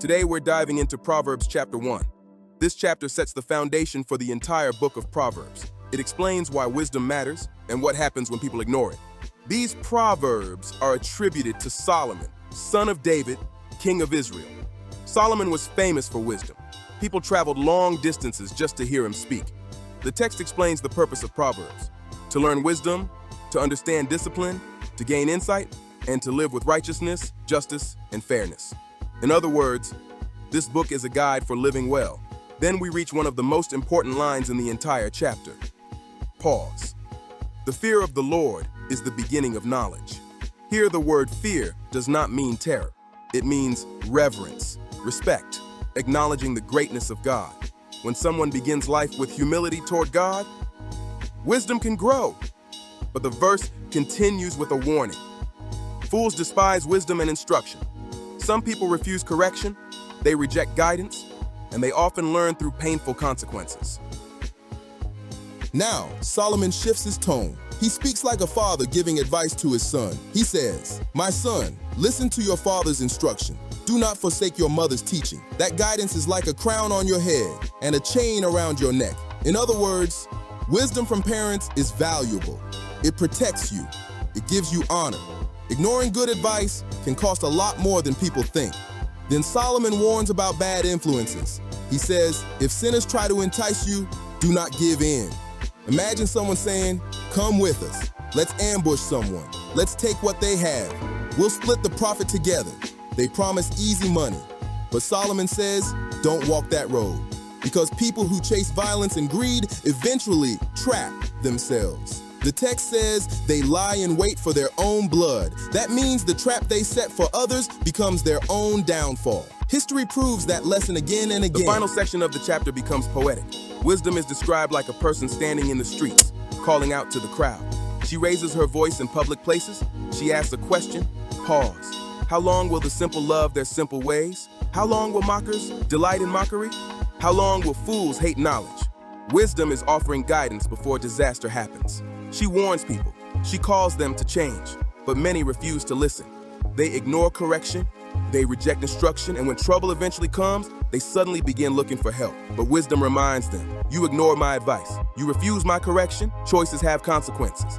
Today we're diving into Proverbs chapter 1. This chapter sets the foundation for the entire book of Proverbs. It explains why wisdom matters and what happens when people ignore it. These Proverbs are attributed to Solomon, son of David, king of Israel. Solomon was famous for wisdom. People traveled long distances just to hear him speak. The text explains the purpose of Proverbs: to learn wisdom, to understand discipline, to gain insight, and to live with righteousness, justice, and fairness. In other words, this book is a guide for living well. Then we reach one of the most important lines in the entire chapter. Pause. The fear of the Lord is the beginning of knowledge. Here, the word fear does not mean terror. It means reverence, respect, acknowledging the greatness of God. When someone begins life with humility toward God, wisdom can grow. But the verse continues with a warning. Fools despise wisdom and instruction. Some people refuse correction, they reject guidance, and they often learn through painful consequences. Now, Solomon shifts his tone. He speaks like a father giving advice to his son. He says, "My son, listen to your father's instruction. Do not forsake your mother's teaching. That guidance is like a crown on your head and a chain around your neck." In other words, wisdom from parents is valuable. It protects you. It gives you honor. Ignoring good advice can cost a lot more than people think. Then Solomon warns about bad influences. He says, if sinners try to entice you, do not give in. Imagine someone saying, "Come with us. Let's ambush someone. Let's take what they have. We'll split the profit together." They promise easy money. But Solomon says, don't walk that road, because people who chase violence and greed eventually trap themselves. The text says they lie in wait for their own blood. That means the trap they set for others becomes their own downfall. History proves that lesson again and again. The final section of the chapter becomes poetic. Wisdom is described like a person standing in the streets, calling out to the crowd. She raises her voice in public places. She asks a question. Pause. How long will the simple love their simple ways? How long will mockers delight in mockery? How long will fools hate knowledge? Wisdom is offering guidance before disaster happens. She warns people. She calls them to change, but many refuse to listen. They ignore correction, they reject instruction, and when trouble eventually comes, they suddenly begin looking for help. But wisdom reminds them, you ignore my advice, you refuse my correction, choices have consequences.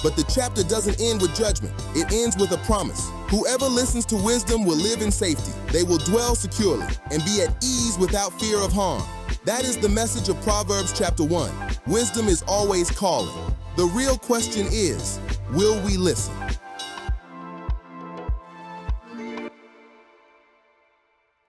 But the chapter doesn't end with judgment. It ends with a promise. Whoever listens to wisdom will live in safety. They will dwell securely and be at ease without fear of harm. That is the message of Proverbs chapter 1. Wisdom is always calling. The real question is, will we listen?